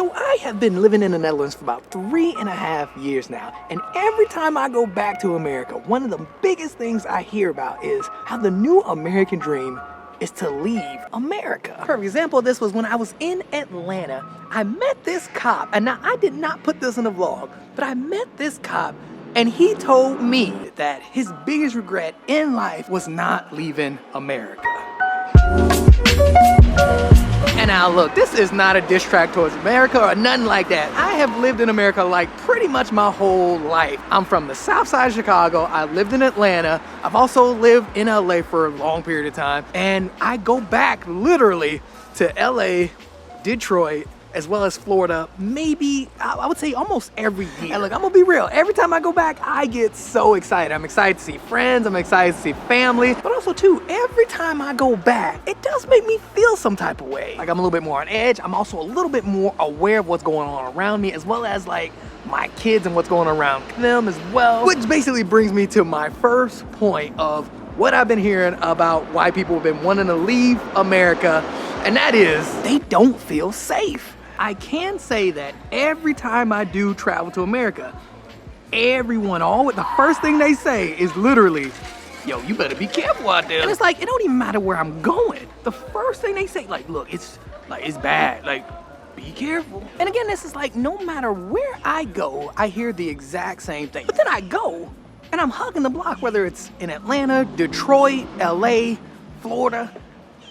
So I have been living in the Netherlands for about 3.5 years now, and every time I go back to America, one of the biggest things I hear about is how the new American dream is to leave America. For example, this was when I was in Atlanta. I met this cop, and now I did not put this in the vlog, but I met this cop and he told me that his biggest regret in life was not leaving America. And now look, this is not a diss track towards America or nothing like that. I have lived in America like pretty much my whole life. I'm from the south side of Chicago. I lived in Atlanta. I've also lived in LA for a long period of time. And I go back literally to LA, Detroit, as well as Florida, maybe, I would say almost every year. And look, I'm gonna be real, every time I go back, I get so excited. I'm excited to see friends, I'm excited to see family, but also too, every time I go back, it does make me feel some type of way. Like I'm a little bit more on edge, I'm also a little bit more aware of what's going on around me, as well as like my kids and what's going on around them as well. Which basically brings me to my first point of what I've been hearing about why people have been wanting to leave America, and that is, they don't feel safe. I can say that every time I do travel to America, everyone, the first thing they say is literally, yo, you better be careful out there. And it's like, it don't even matter where I'm going. The first thing they say, like, look, it's bad, like, be careful. And again, this is like, no matter where I go, I hear the exact same thing. But then I go, and I'm hugging the block, whether it's in Atlanta, Detroit, LA, Florida,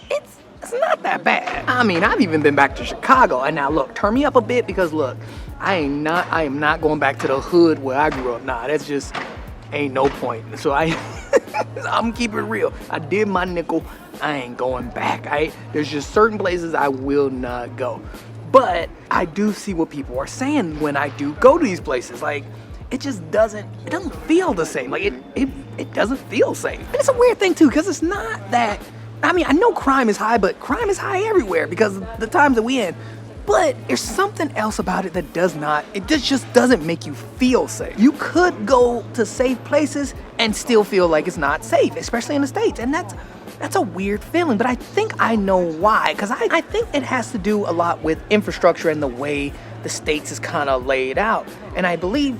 it's not that bad. I mean, I've even been back to Chicago, and now look, turn me up a bit because look, I am not going back to the hood where I grew up. Nah, that's just ain't no point. So I'm keeping it real. I did my nickel. I ain't going back. There's just certain places I will not go. But I do see what people are saying when I do go to these places. Like, it doesn't feel the same. Like it doesn't feel safe. And it's a weird thing too, because it's not that. I mean, I know crime is high, but crime is high everywhere because of the times that we in. But there's something else about it that just doesn't make you feel safe. You could go to safe places and still feel like it's not safe, especially in the States. And that's a weird feeling, but I think I know why. Because I think it has to do a lot with infrastructure and the way the States is kind of laid out. And I believe,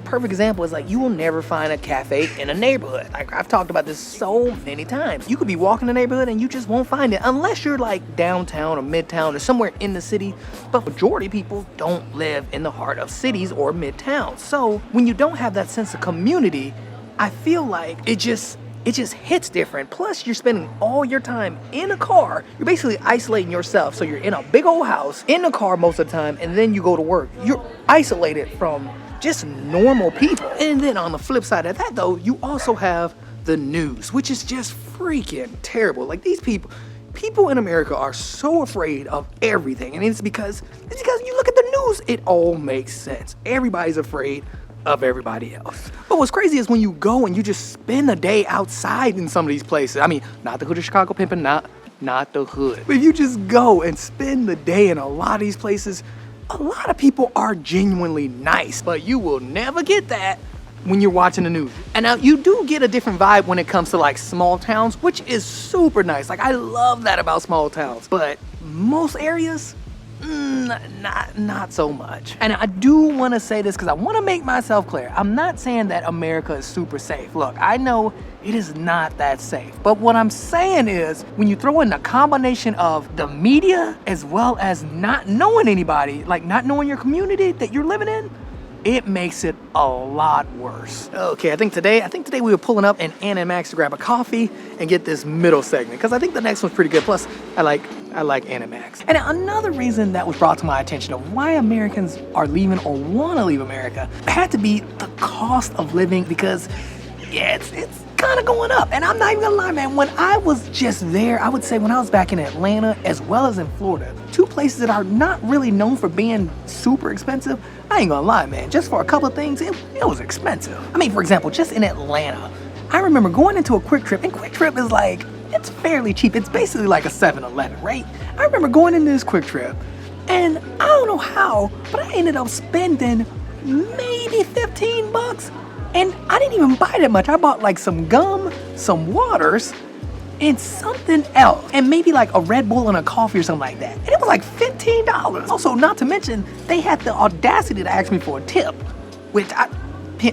perfect example is like, you will never find a cafe in a neighborhood. Like, I've talked about this so many times. You could be walking the neighborhood and you just won't find it unless you're like downtown or midtown or somewhere in the city. But majority of people don't live in the heart of cities or midtown. So when you don't have that sense of community, I feel like it just hits different. Plus, you're spending all your time in a car. You're basically isolating yourself. So you're in a big old house, in a car most of the time, and then you go to work. You're isolated from just normal people. And then on the flip side of that, though, you also have the news, which is just freaking terrible. Like, these people in America are so afraid of everything. And it's because you look at the news, it all makes sense. Everybody's afraid of everybody else. But what's crazy is when you go and you just spend a day outside in some of these places. I mean, not the hood of Chicago pimping, not the hood. But if you just go and spend the day in a lot of these places, a lot of people are genuinely nice. But you will never get that when you're watching the news. And now you do get a different vibe when it comes to like small towns, which is super nice. Like, I love that about small towns. But most areas, not so much. And I do want to say this because I want to make myself clear. I'm not saying that America is super safe. Look, I know it is not that safe. But what I'm saying is, when you throw in the combination of the media as well as not knowing anybody, like not knowing your community that you're living in, it makes it a lot worse. Okay, I think today we were pulling up in Ann and Max to grab a coffee and get this middle segment because I think the next one's pretty good. Plus, I like Ann and Max. And another reason that was brought to my attention of why Americans are leaving or want to leave America had to be the cost of living because, yeah, it's kind of going up. And I'm not even gonna lie, man, when I was just there, I would say when I was back in Atlanta as well as in Florida, two places that are not really known for being super expensive, I ain't gonna lie, man, just for a couple of things, it was expensive. I mean, for example, just in Atlanta, I remember going into a Quick Trip, and Quick Trip is like, it's fairly cheap. It's basically like a 7-Eleven, right? I remember going into this Quick Trip, and I don't know how, but I ended up spending maybe 15 bucks. And I didn't even buy that much. I bought like some gum, some waters, and something else, and maybe like a Red Bull and a coffee or something like that. And it was like $15. Also, not to mention, they had the audacity to ask me for a tip, which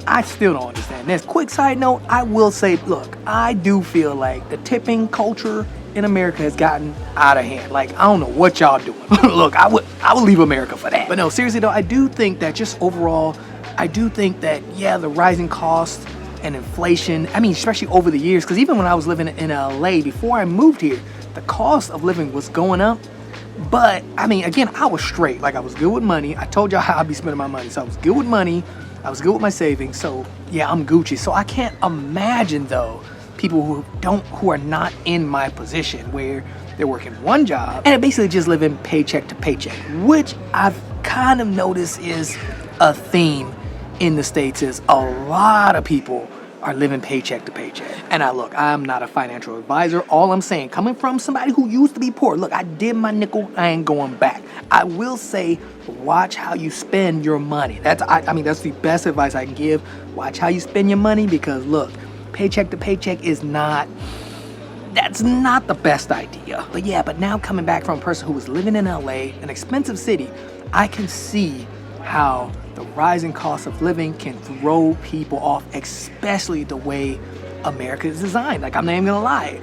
I still don't understand this. Quick side note, I will say, look, I do feel like the tipping culture in America has gotten out of hand. Like, I don't know what y'all doing. Look, I would leave America for that. But no, seriously though, I do think that just overall, I do think that, yeah, the rising costs and inflation, I mean, especially over the years, because even when I was living in LA, before I moved here, the cost of living was going up. But, I mean, again, I was straight. Like, I was good with money. I told y'all how I'd be spending my money. So I was good with money. I was good with my savings. So, yeah, I'm Gucci. So I can't imagine, though, people who are not in my position where they're working one job and basically just living paycheck to paycheck, which I've kind of noticed is a theme in the States. Is a lot of people are living paycheck to paycheck. And now look, I'm not a financial advisor. All I'm saying, coming from somebody who used to be poor, look, I did my nickel, I ain't going back. I will say, watch how you spend your money. I mean, that's the best advice I can give. Watch how you spend your money, because look, paycheck to paycheck that's not the best idea. But yeah, but now coming back from a person who was living in LA, an expensive city, I can see how the rising cost of living can throw people off, especially the way America is designed. Like, I'm not even gonna lie,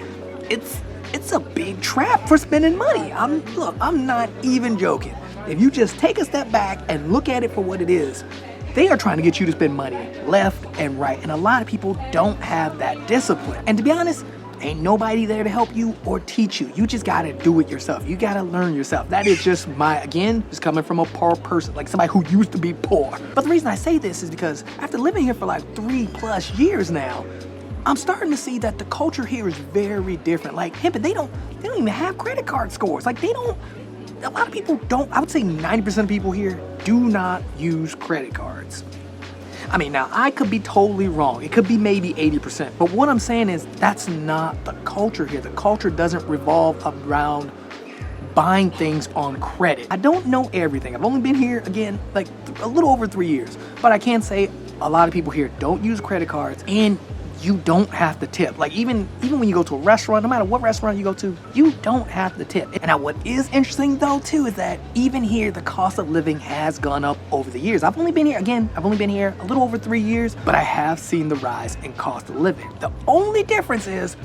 it's a big trap for spending money. I'm not even joking. If you just take a step back and look at it for what it is, they are trying to get you to spend money left and right. And a lot of people don't have that discipline. And to be honest, ain't nobody there to help you or teach you. You just gotta do it yourself. You gotta learn yourself. That is just just coming from a poor person, like somebody who used to be poor. But the reason I say this is because after living here for like 3+ years now, I'm starting to see that the culture here is very different. Like, they don't even have credit card scores. Like, a lot of people don't. I would say 90% of people here do not use credit cards. I mean, now, I could be totally wrong. It could be maybe 80%. But what I'm saying is that's not the culture here. The culture doesn't revolve around buying things on credit. I don't know everything. I've only been here, again, like a little over 3 years. But I can say a lot of people here don't use credit cards, and you don't have to tip. Like, even when you go to a restaurant, no matter what restaurant you go to, you don't have to tip. And now what is interesting though too is that even here, the cost of living has gone up over the years. I've only been here a little over 3 years, but I have seen the rise in cost of living. The only difference is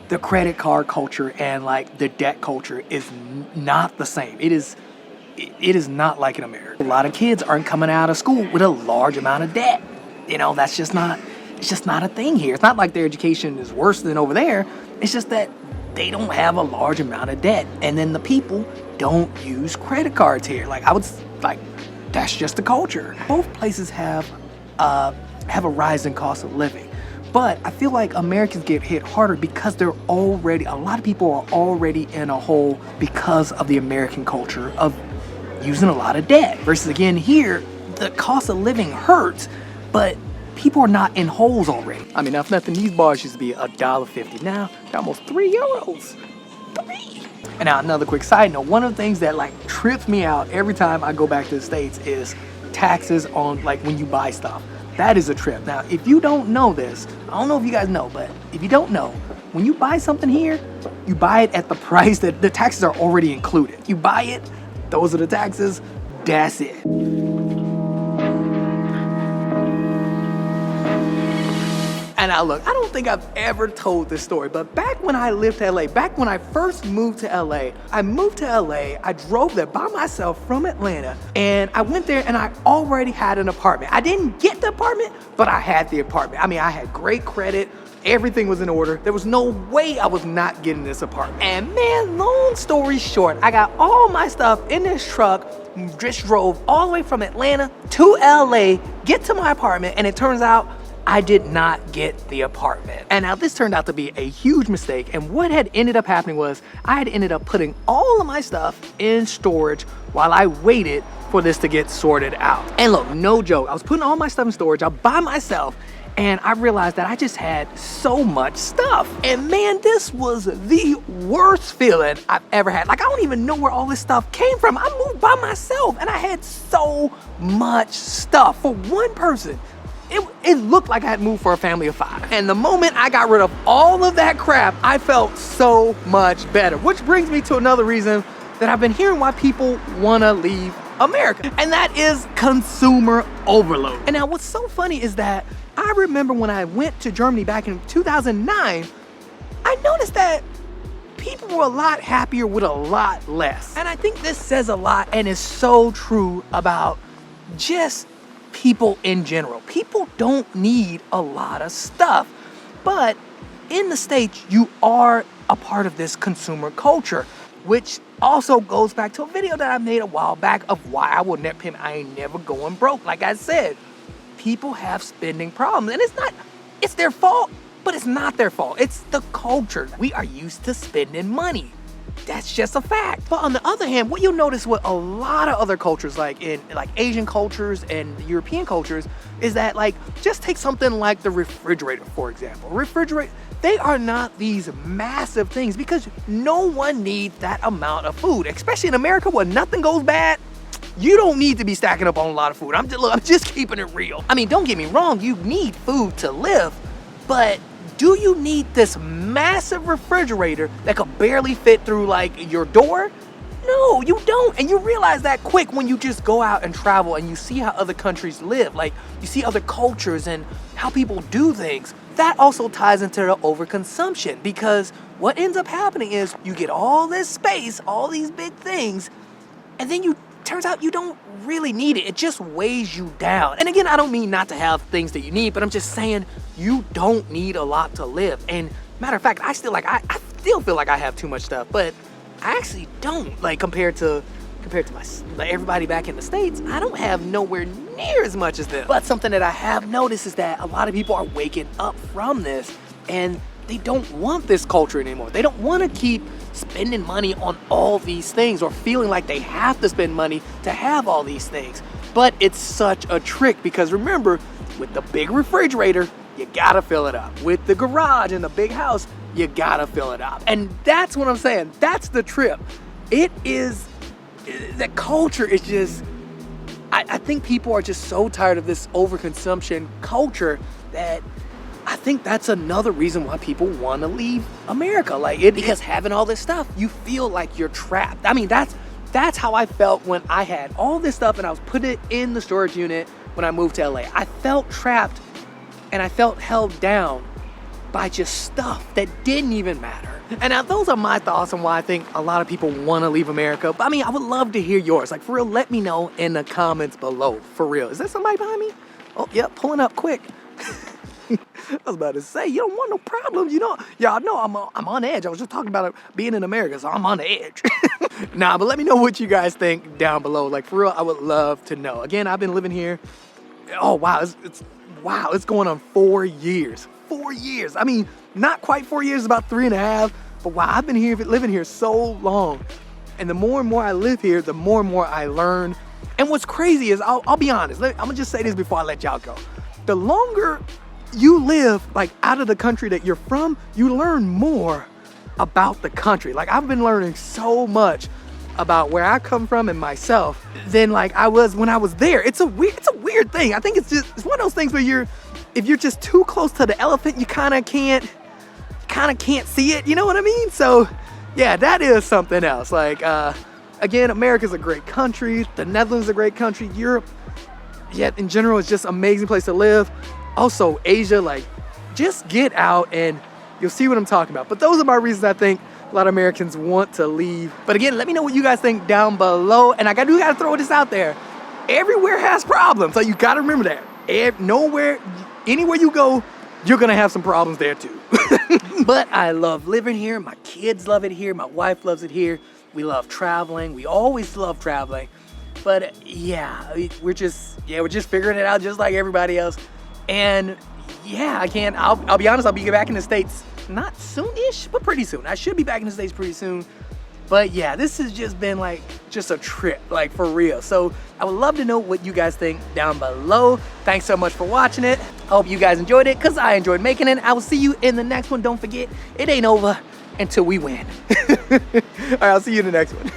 the credit card culture and like the debt culture is not the same. It is not like in America. A lot of kids aren't coming out of school with a large amount of debt. That's just not, it's just not a thing here. It's not like their education is worse than over there. It's just that they don't have a large amount of debt. And then the people don't use credit cards here. That's just the culture. Both places have a rise in cost of living. But I feel like Americans get hit harder because a lot of people are already in a hole because of the American culture of using a lot of debt. Versus again here, the cost of living hurts, but people are not in holes already. I mean, if nothing, these bars used to be $1.50. Now, they're almost €3. And now another quick side note, one of the things that trips me out every time I go back to the States is taxes on when you buy stuff. That is a trip. Now, if you don't know this, I don't know if you guys know, but if you don't know, when you buy something here, you buy it at the price that the taxes are already included. You buy it, those are the taxes, that's it. And now look, I don't think I've ever told this story, but back when I lived to LA, back when I first moved to LA, I drove there by myself from Atlanta, and I went there and I already had an apartment. I didn't get the apartment, but I had the apartment. I mean, I had great credit, everything was in order. There was no way I was not getting this apartment. And man, long story short, I got all my stuff in this truck, just drove all the way from Atlanta to LA, get to my apartment, and it turns out I did not get the apartment. And now this turned out to be a huge mistake. And what had ended up happening was I had ended up putting all of my stuff in storage while I waited for this to get sorted out. And look, no joke, I was putting all my stuff in storage by myself, and I realized that I just had so much stuff. And man, this was the worst feeling I've ever had. I don't even know where all this stuff came from. I moved by myself and I had so much stuff for one person. it looked like I had moved for a family of 5. And the moment I got rid of all of that crap, I felt so much better. Which brings me to another reason that I've been hearing why people wanna leave America. And that is consumer overload. And now what's so funny is that I remember when I went to Germany back in 2009, I noticed that people were a lot happier with a lot less. And I think this says a lot and is so true about just people in general. People don't need a lot of stuff, but in the States, you are a part of this consumer culture, which also goes back to a video that I made a while back of why I ain't never going broke. Like I said, people have spending problems, and it's their fault, but it's not their fault. It's the culture. We are used to spending money. That's just a fact. But on the other hand, what you'll notice with a lot of other cultures, like in Asian cultures and European cultures, is that just take something like the refrigerator, for example. They are not these massive things because no one needs that amount of food, especially in America where nothing goes bad. You don't need to be stacking up on a lot of food. I'm just keeping it real. I mean, don't get me wrong, you need food to live, but do you need this massive refrigerator that could barely fit through your door? No, you don't. And you realize that quick when you just go out and travel and you see how other countries live. You see other cultures and how people do things. That also ties into the overconsumption, because what ends up happening is you get all this space, all these big things, and then turns out you don't really need it. It just weighs you down. And again, I don't mean not to have things that you need, but I'm just saying you don't need a lot to live. And matter of fact, I still feel like I have too much stuff, but I actually don't. Compared to everybody back in the States, I don't have nowhere near as much as them. But something that I have noticed is that a lot of people are waking up from this and they don't want this culture anymore. They don't want to keep spending money on all these things or feeling like they have to spend money to have all these things. But it's such a trick because remember, with the big refrigerator, you gotta fill it up. With the garage and the big house, you gotta fill it up. And that's what I'm saying. That's the trip. The culture is just, I think people are just so tired of this overconsumption culture that I think that's another reason why people want to leave America. Because having all this stuff, you feel like you're trapped. I mean, that's how I felt when I had all this stuff and I was putting it in the storage unit when I moved to LA. I felt trapped and I felt held down by just stuff that didn't even matter. And now those are my thoughts on why I think a lot of people want to leave America. But I mean, I would love to hear yours. For real, let me know in the comments below. For real. Is there somebody behind me? Oh, yep, pulling up quick. I was about to say, you don't want no problems, Y'all know I'm on edge. I was just talking about being in America, so I'm on the edge. Nah, but let me know what you guys think down below. For real, I would love to know. Again, I've been living here. Oh, wow. It's going on 4 years. 4 years. I mean, not quite 4 years, about 3.5. But wow, I've been living here so long. And the more and more I live here, the more and more I learn. And what's crazy is, I'll be honest. I'm gonna just say this before I let y'all go. The longer you live out of the country that you're from, you learn more about the country. I've been learning so much about where I come from and myself than I was when I was there. It's a weird thing. I think it's one of those things where if you're just too close to the elephant, you kind of can't see it, you know what I mean? So yeah, that is something else. Again, America's a great country, the Netherlands is a great country, Europe, yet in general, it's just an amazing place to live. Also Asia, just get out and you'll see what I'm talking about. But those are my reasons I think a lot of Americans want to leave. But again, let me know what you guys think down below. And I gotta throw this out there. Everywhere has problems, so you gotta remember that. Anywhere you go, you're gonna have some problems there too. But I love living here. My kids love it here. My wife loves it here. We love traveling. We always love traveling. But yeah, we're just figuring it out just like everybody else. And yeah, I'll be honest, I'll be back in the States not soon-ish, but pretty soon. I should be back in the States pretty soon. But yeah, this has just been just a trip, for real. So I would love to know what you guys think down below. Thanks so much for watching it. I hope you guys enjoyed it, because I enjoyed making it. I will see you in the next one. Don't forget, it ain't over until we win. All right, I'll see you in the next one.